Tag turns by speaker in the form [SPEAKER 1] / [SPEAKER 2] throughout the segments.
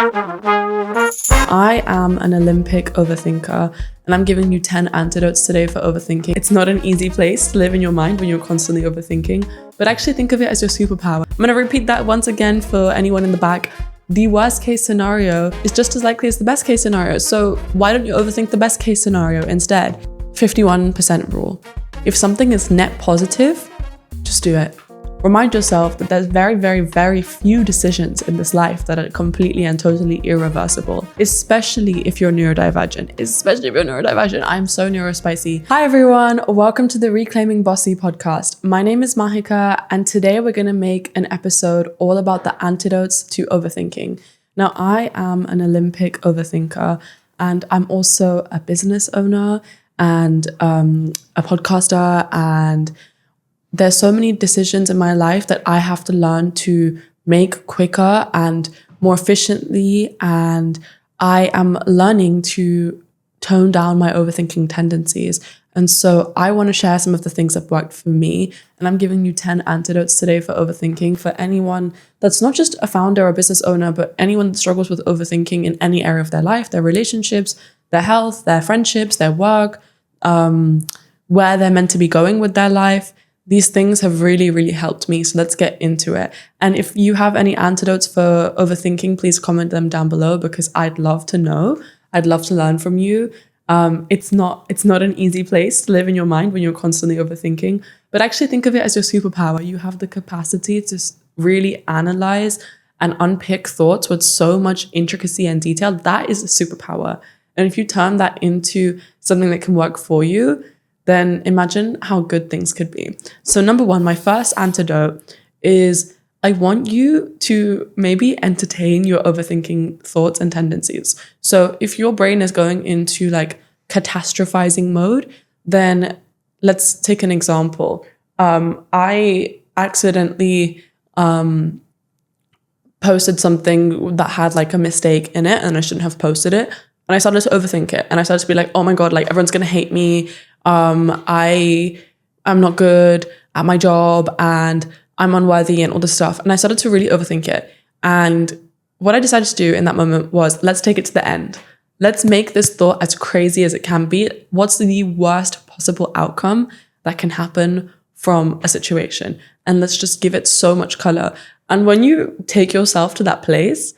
[SPEAKER 1] I am an Olympic overthinker, and I'm giving you 10 antidotes today for overthinking. It's not an easy place to live in your mind when you're constantly overthinking, but actually think of it as your superpower. I'm gonna repeat that once again for anyone in the back. The worst case scenario is just as likely as the best case scenario. So why don't you overthink the best case scenario instead? 51% rule. If something is net positive, just do it. Remind yourself that there's very, very, very few decisions in this life that are completely and totally irreversible, especially if you're neurodivergent. I'm so neurospicy. Hi everyone, welcome to the Reclaiming Bossy podcast. My name is Mahika, and today we're gonna make an episode all about the antidotes to overthinking. Now, I am an Olympic overthinker, and I'm also a business owner and a podcaster, and there's so many decisions in my life that I have to learn to make quicker and more efficiently. And I am learning to tone down my overthinking tendencies. And so I want to share some of the things that worked for me. And I'm giving you 10 antidotes today for overthinking for anyone that's not just a founder or business owner, but anyone that struggles with overthinking in any area of their life, their relationships, their health, their friendships, their work, where they're meant to be going with their life. These things have really, really helped me. So let's get into it. And if you have any antidotes for overthinking, please comment them down below because I'd love to know. I'd love to learn from you. It's not an easy place to live in your mind when you're constantly overthinking, but actually think of it as your superpower. You have the capacity to really analyze and unpick thoughts with so much intricacy and detail. That is a superpower. And if you turn that into something that can work for you, then imagine how good things could be. So number one, my first antidote is I want you to maybe entertain your overthinking thoughts and tendencies. So if your brain is going into like catastrophizing mode, then let's take an example. I accidentally posted something that had like a mistake in it and I shouldn't have posted it. And I started to overthink it. And I started to be like, oh my God, like everyone's going to hate me. I'm not good at my job and I'm unworthy and all this stuff. And I started to really overthink it. And what I decided to do in that moment was, let's take it to the end. Let's make this thought as crazy as it can be. What's the worst possible outcome that can happen from a situation? And let's just give it so much color. And when you take yourself to that place,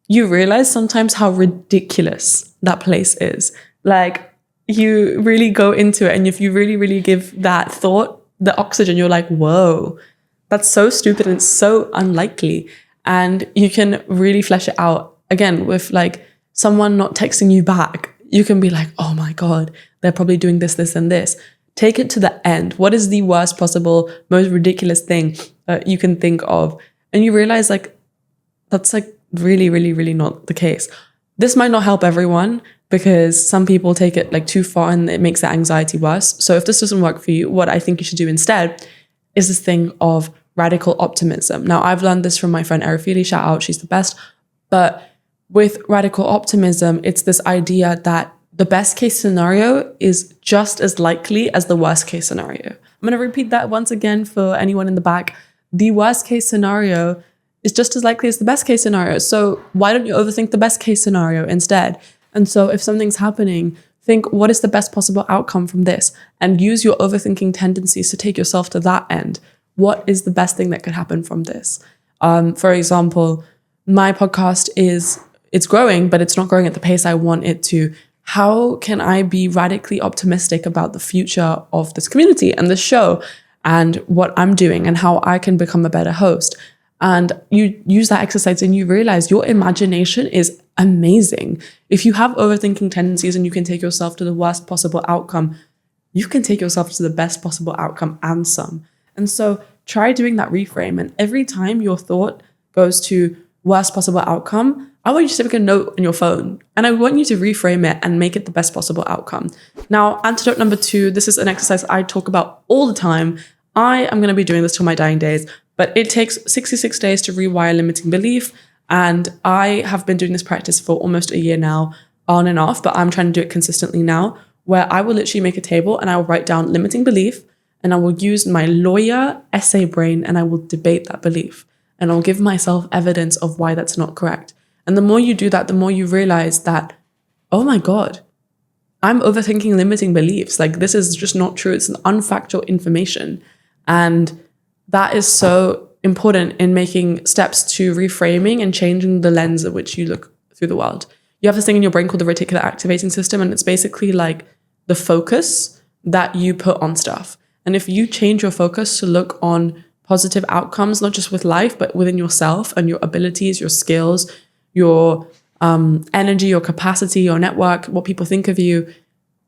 [SPEAKER 1] you realize sometimes how ridiculous that place is. Like, you really go into it, and if you really, really give that thought the oxygen, you're like, whoa, that's so stupid and it's so unlikely. And you can really flesh it out. Again, with like someone not texting you back, you can be like, oh my God, they're probably doing this, this, and this. Take it to the end. What is the worst possible, most ridiculous thing that you can think of? And you realize like, that's like really, really, really not the case. This might not help everyone, because some people take it like too far and it makes their anxiety worse. So if this doesn't work for you, what I think you should do instead is this thing of radical optimism. Now, I've learned this from my friend Arafili, shout out, she's the best. But with radical optimism, it's this idea that the best case scenario is just as likely as the worst case scenario. I'm going to repeat that once again for anyone in the back. The worst case scenario is just as likely as the best case scenario. So why don't you overthink the best case scenario instead? And so if something's happening, think, what is the best possible outcome from this? And use your overthinking tendencies to take yourself to that end. What is the best thing that could happen from this? For example, my podcast it's growing, but it's not growing at the pace I want it to. How can I be radically optimistic about the future of this community and this show and what I'm doing and how I can become a better host? And you use that exercise and you realize your imagination is amazing. If you have overthinking tendencies and you can take yourself to the worst possible outcome, you can take yourself to the best possible outcome and some. And so try doing that reframe. And every time your thought goes to worst possible outcome, I want you to take a note on your phone and I want you to reframe it and make it the best possible outcome. Now, antidote number 2, this is an exercise I talk about all the time. I am going to be doing this till my dying days, but it takes 66 days to rewire limiting belief. And I have been doing this practice for almost a year now, on and off, but I'm trying to do it consistently now, where I will literally make a table and I will write down limiting belief and I will use my lawyer essay brain and I will debate that belief and I'll give myself evidence of why that's not correct. And the more you do that, the more you realize that, oh my God, I'm overthinking limiting beliefs. Like, this is just not true. It's an unfactual information. And that is so important in making steps to reframing and changing the lens at which you look through the world. You have this thing in your brain called the reticular activating system, and it's basically like the focus that you put on stuff. And if you change your focus to look on positive outcomes, not just with life, but within yourself and your abilities, your skills, your energy, your capacity, your network, what people think of you,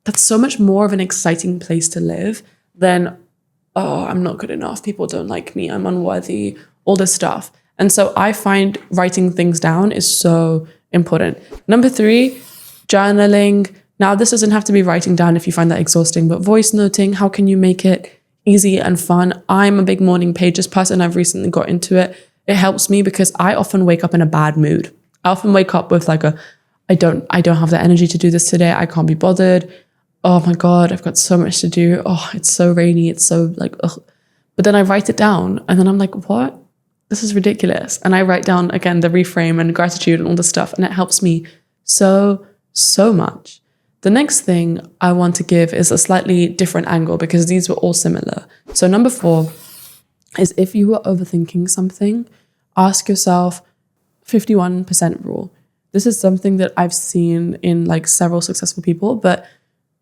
[SPEAKER 1] that's so much more of an exciting place to live than, oh, I'm not good enough, people don't like me, I'm unworthy, all this stuff. And so I find writing things down is so important. Number 3, journaling. Now, this doesn't have to be writing down if you find that exhausting, but voice noting, how can you make it easy and fun? I'm a big morning pages person. I've recently got into it. It helps me because I often wake up in a bad mood. I often wake up with like I don't have the energy to do this today. I can't be bothered. Oh my God, I've got so much to do. Oh, it's so rainy. It's so like, ugh. But then I write it down and then I'm like, what? This is ridiculous. And I write down again the reframe and gratitude and all this stuff. And it helps me so much. The next thing I want to give is a slightly different angle because these were all similar. So number 4 is, if you were overthinking something, ask yourself 51% rule. This is something that I've seen in like several successful people, but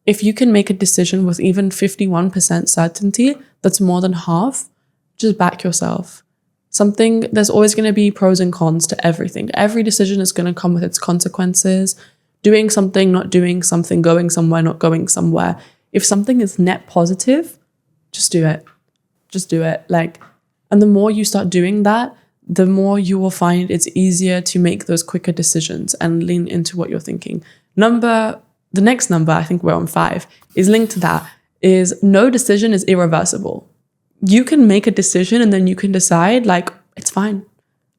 [SPEAKER 1] if you can make a decision with even 51% certainty, that's more than half, just back yourself. There's always going to be pros and cons to everything. Every decision is going to come with its consequences. Doing something, not doing something, going somewhere, not going somewhere. If something is net positive, just do it. Just do it. And the more you start doing that, the more you will find it's easier to make those quicker decisions and lean into what you're thinking. The next number, I think we're on 5, is linked to that, is no decision is irreversible. You can make a decision and then you can decide, it's fine.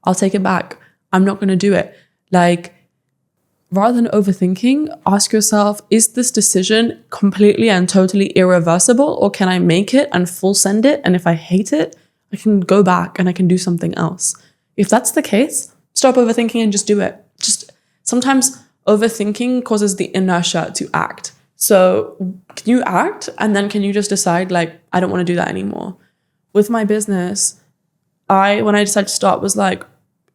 [SPEAKER 1] I'll take it back. I'm not going to do it. Rather than overthinking, ask yourself, is this decision completely and totally irreversible, or can I make it and full send it? And if I hate it, I can go back and I can do something else. If that's the case, stop overthinking and just do it. Sometimes overthinking causes the inertia to act. So can you act and then can you just decide I don't want to do that anymore? With my business, when I decided to start, was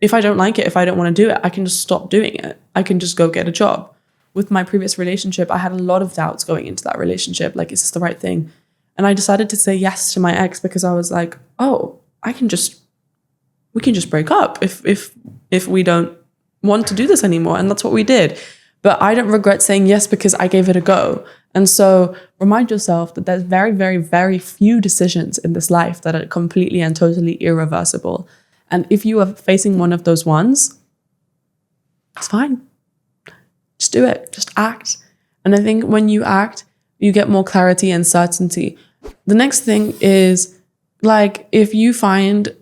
[SPEAKER 1] if I don't like it, if I don't want to do it, I can just stop doing it. I can just go get a job. With my previous relationship, I had a lot of doubts going into that relationship. Is this the right thing? And I decided to say yes to my ex because I was we can just break up if we don't want to do this anymore. And that's what we did. But I don't regret saying yes because I gave it a go. And so remind yourself that there's very, very, very few decisions in this life that are completely and totally irreversible. And if you are facing one of those ones, it's fine. Just do it. Just act. And I think when you act, you get more clarity and certainty. The next thing is, if you find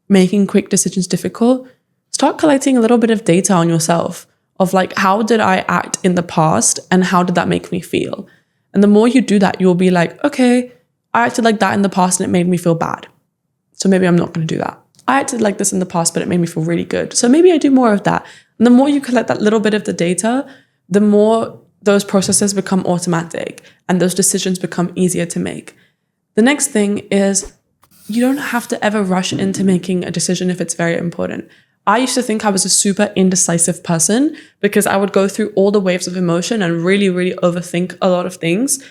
[SPEAKER 1] making quick decisions difficult, start collecting a little bit of data on yourself of how did I act in the past and how did that make me feel? And the more you do that, you'll be okay, I acted like that in the past and it made me feel bad. So maybe I'm not going to do that. I acted like this in the past, but it made me feel really good. So maybe I do more of that. And the more you collect that little bit of the data, the more those processes become automatic and those decisions become easier to make. The next thing is, you don't have to ever rush into making a decision if it's very important. I used to think I was a super indecisive person because I would go through all the waves of emotion and really, really overthink a lot of things.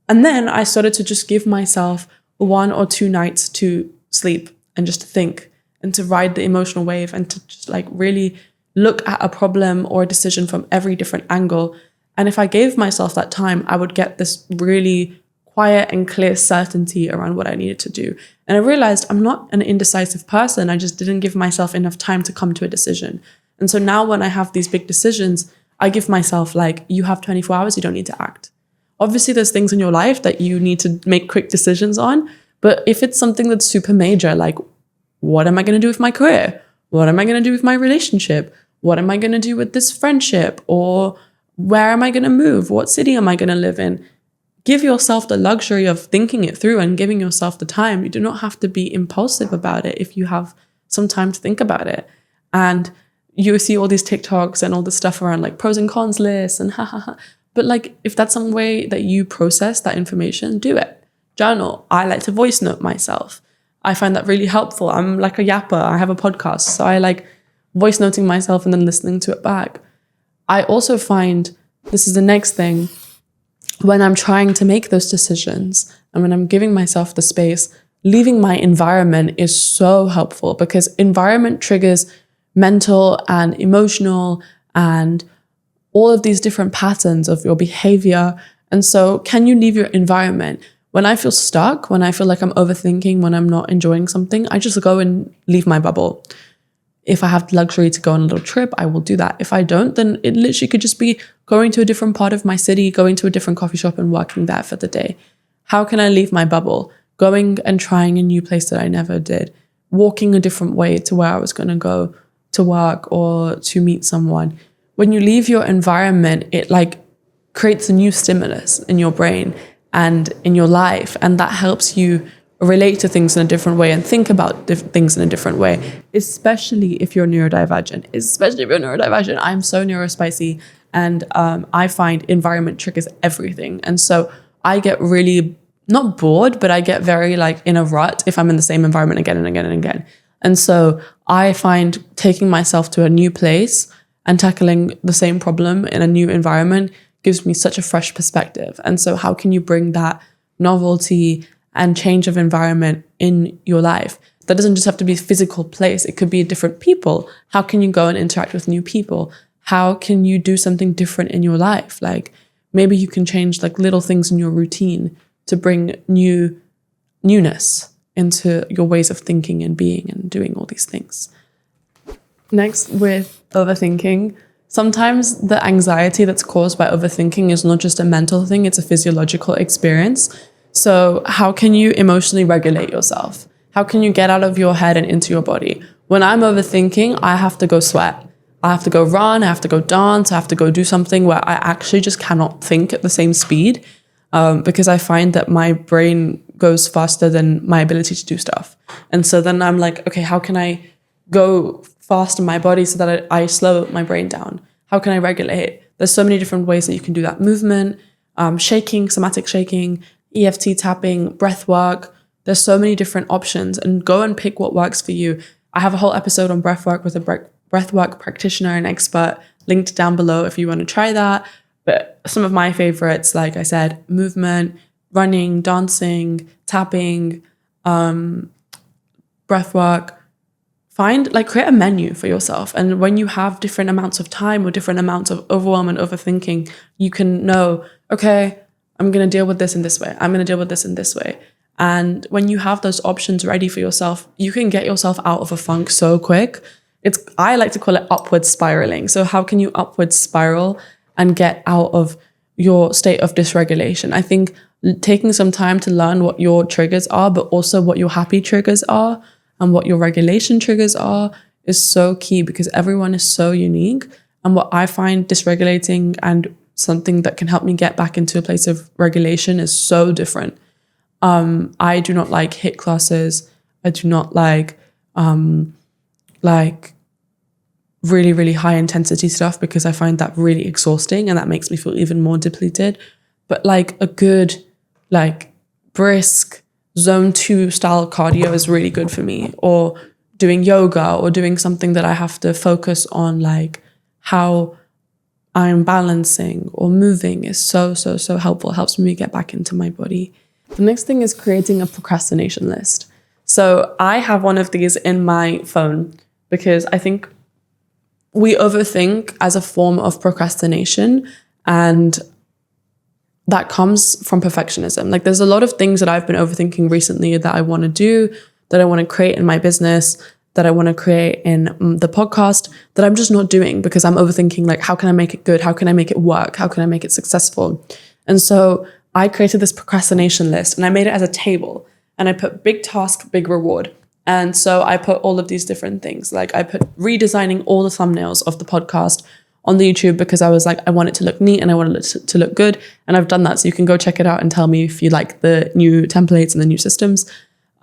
[SPEAKER 1] And then I started to just give myself 1 or 2 nights to sleep and just to think and to ride the emotional wave and to just really look at a problem or a decision from every different angle. And if I gave myself that time, I would get this really quiet and clear certainty around what I needed to do. And I realized I'm not an indecisive person. I just didn't give myself enough time to come to a decision. And so now when I have these big decisions, I give myself you have 24 hours, you don't need to act. Obviously, there's things in your life that you need to make quick decisions on. But if it's something that's super major, what am I going to do with my career? What am I going to do with my relationship? What am I going to do with this friendship? Or where am I going to move? What city am I going to live in? Give yourself the luxury of thinking it through and giving yourself the time. You do not have to be impulsive about it if you have some time to think about it. And you see all these TikToks and all this stuff around like pros and cons lists and but like if that's some way that you process that information, do it. Journal. I like to voice note myself. I find that really helpful. I'm like a yapper. I have a podcast, so I like voice noting myself and then listening to it back. I also find, this is the next thing, when I'm trying to make those decisions and when I'm giving myself the space, leaving my environment is so helpful, because environment triggers mental and emotional and all of these different patterns of your behavior. And so can you leave your environment? When I feel stuck, when I feel like I'm overthinking, when I'm not enjoying something, I just go and leave my bubble. If I have the luxury to go on a little trip, I will do that. If I don't, then it literally could just be going to a different part of my city, going to a different coffee shop and working there for the day. How can I leave my bubble? Going and trying a new place that I never did, walking a different way to where I was going to go to work or to meet someone. When you leave your environment, it like creates a new stimulus in your brain and in your life, and that helps you relate to things in a different way and think about things in a different way, especially if you're neurodivergent. I'm so neurospicy, and I find environment triggers everything. And so I get really, not bored, but I get very like in a rut if I'm in the same environment again and again and again. And so I find taking myself to a new place and tackling the same problem in a new environment gives me such a fresh perspective. And so how can you bring that novelty and change of environment in your life? That doesn't just have to be a physical place. It could be different people. How can you go and interact with new people? How can you do something different in your life? Like maybe you can change like little things in your routine to bring newness into your ways of thinking and being and doing all these things. Next, with overthinking, sometimes the anxiety that's caused by overthinking is not just a mental thing, it's a physiological experience. So how can you emotionally regulate yourself? How can you get out of your head and into your body? When I'm overthinking, I have to go sweat. I have to go run, I have to go dance, I have to go do something where I actually just cannot think at the same speed, because I find that my brain goes faster than my ability to do stuff. And so then I'm like, okay, how can I go fast in my body so that I slow my brain down? How can I regulate? There's so many different ways that you can do that. Movement, shaking, somatic shaking, EFT tapping, breath work. There's so many different options, and go and pick what works for you. I have a whole episode on breath work with a breathwork practitioner and expert linked down below if you want to try that. But some of my favorites, like I said, movement, running, dancing, tapping, breath work. Create a menu for yourself. And when you have different amounts of time or different amounts of overwhelm and overthinking, you can know, okay, I'm going to deal with this in this way. I'm going to deal with this in this way. And when you have those options ready for yourself, you can get yourself out of a funk so quick. I like to call it upward spiraling. So how can you upward spiral and get out of your state of dysregulation? I think taking some time to learn what your triggers are, but also what your happy triggers are and what your regulation triggers are is so key, because everyone is so unique. And what I find dysregulating and something that can help me get back into a place of regulation is so different. I do not like HIIT classes. I do not like really, really high intensity stuff, because I find that really exhausting and that makes me feel even more depleted. But like a good, like brisk zone 2 style cardio is really good for me, or doing yoga or doing something that I have to focus on, like how I'm balancing or moving is so helpful. It helps me get back into my body. The next thing is creating a procrastination list. So I have one of these in my phone because I think we overthink as a form of procrastination, and that comes from perfectionism. Like there's a lot of things that I've been overthinking recently that I want to do, that I want to create in my business, that I want to create in the podcast, that I'm just not doing because I'm overthinking, like, how can I make it good? How can I make it work? How can I make it successful? And so I created this procrastination list, and I made it as a table, and I put big task, big reward. And so I put all of these different things. Like I put redesigning all the thumbnails of the podcast on the YouTube, because I was like, I want it to look neat and I want it to look good. And I've done that. So you can go check it out and tell me if you like the new templates and the new systems.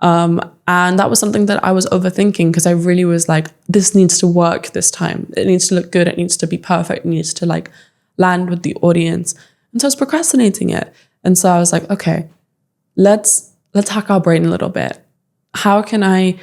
[SPEAKER 1] And that was something that I was overthinking because I really was like, this needs to work this time. It needs to look good. It needs to be perfect. It needs to like land with the audience. And so I was procrastinating it. And so I was like, okay, let's hack our brain a little bit. How can I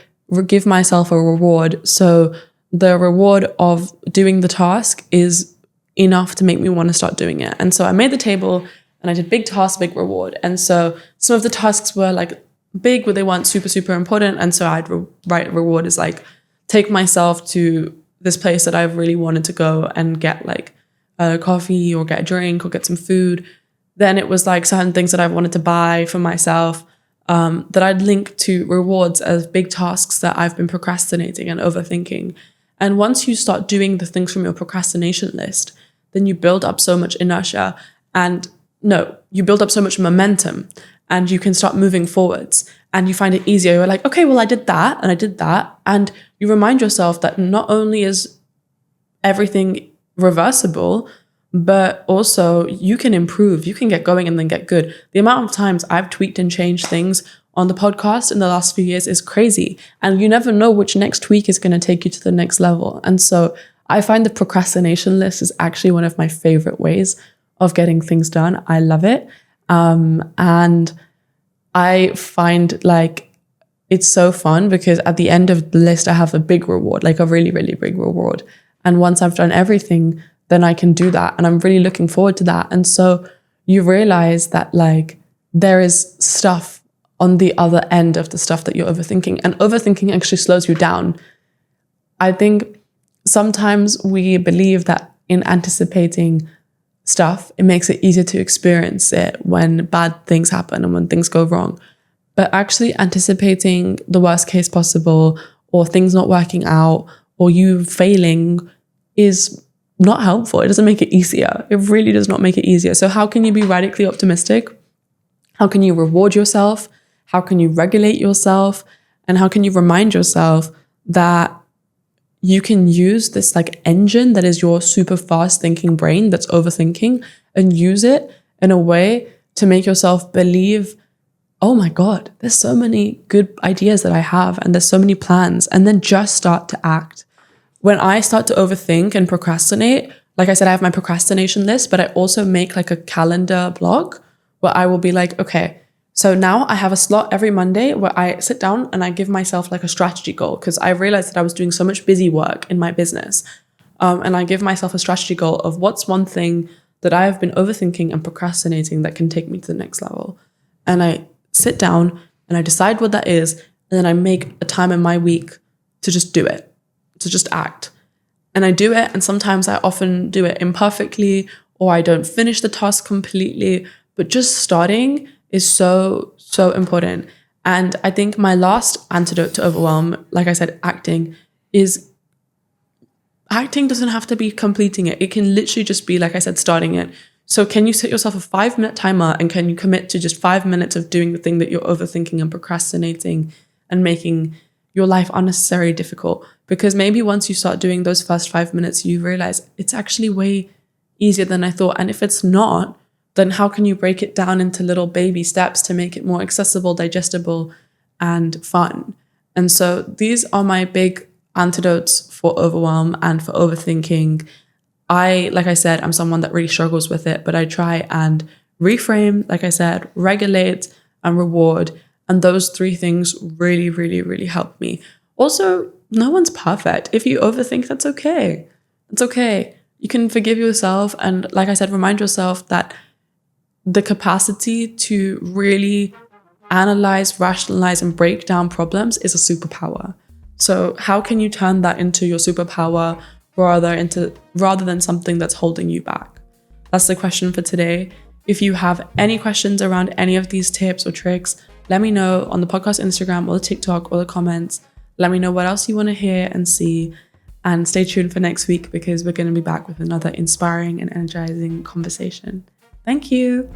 [SPEAKER 1] give myself a reward so the reward of doing the task is enough to make me want to start doing it? And so I made the table and I did big task, big reward. And so some of the tasks were like big, but they weren't super, super important. And so I'd write reward as like, take myself to this place that I've really wanted to go and get like a coffee or get a drink or get some food. Then it was like certain things that I wanted to buy for myself that I'd link to rewards as big tasks that I've been procrastinating and overthinking. And once you start doing the things from your procrastination list, then you build up so much inertia you build up so much momentum and you can start moving forwards and you find it easier. You're like, okay, well, I did that and I did that. And you remind yourself that not only is everything reversible, but also you can improve, you can get going and then get good. The amount of times I've tweaked and changed things on the podcast in the last few years is crazy. And you never know which next tweak is going to take you to the next level. And so I find the procrastination list is actually one of my favorite ways of getting things done. I love it. And I find like it's so fun because at the end of the list, I have a big reward, like a really, really big reward. And once I've done everything, then I can do that. And I'm really looking forward to that. And so you realize that like there is stuff on the other end of the stuff that you're overthinking. And overthinking actually slows you down. I think sometimes we believe that in anticipating stuff, it makes it easier to experience it when bad things happen and when things go wrong. But actually anticipating the worst case possible or things not working out or you failing is not helpful. It doesn't make it easier. It really does not make it easier. So how can you be radically optimistic? How can you reward yourself? How can you regulate yourself? And how can you remind yourself that you can use this like engine that is your super fast thinking brain that's overthinking and use it in a way to make yourself believe, oh my God, there's so many good ideas that I have and there's so many plans, and then just start to act. When I start to overthink and procrastinate, like I said, I have my procrastination list, but I also make like a calendar block where I will be like, okay, so now I have a slot every Monday where I sit down and I give myself like a strategy goal because I realized that I was doing so much busy work in my business. And I give myself a strategy goal of what's one thing that I have been overthinking and procrastinating that can take me to the next level. And I sit down and I decide what that is. And then I make a time in my week to just do it, to just act. And I do it. And sometimes I often do it imperfectly or I don't finish the task completely. But just starting is so, so important. And I think my last antidote to overwhelm, like I said, acting doesn't have to be completing it. It can literally just be, like I said, starting it. So can you set yourself a 5-minute timer and can you commit to just 5 minutes of doing the thing that you're overthinking and procrastinating and making your life unnecessarily difficult? Because maybe once you start doing those first 5 minutes, you realize it's actually way easier than I thought. And if it's not, then how can you break it down into little baby steps to make it more accessible, digestible, and fun? And so these are my big antidotes for overwhelm and for overthinking. Like I said, I'm someone that really struggles with it, but I try and reframe, like I said, regulate and reward. And those 3 things really, really, really help me. Also, no one's perfect. If you overthink, that's okay. It's okay. You can forgive yourself. And like I said, remind yourself that the capacity to really analyze, rationalize, and break down problems is a superpower. So how can you turn that into your superpower rather than something that's holding you back? That's the question for today. If you have any questions around any of these tips or tricks, let me know on the podcast Instagram or the TikTok or the comments. Let me know what else you want to hear and see. And stay tuned for next week because we're going to be back with another inspiring and energizing conversation. Thank you.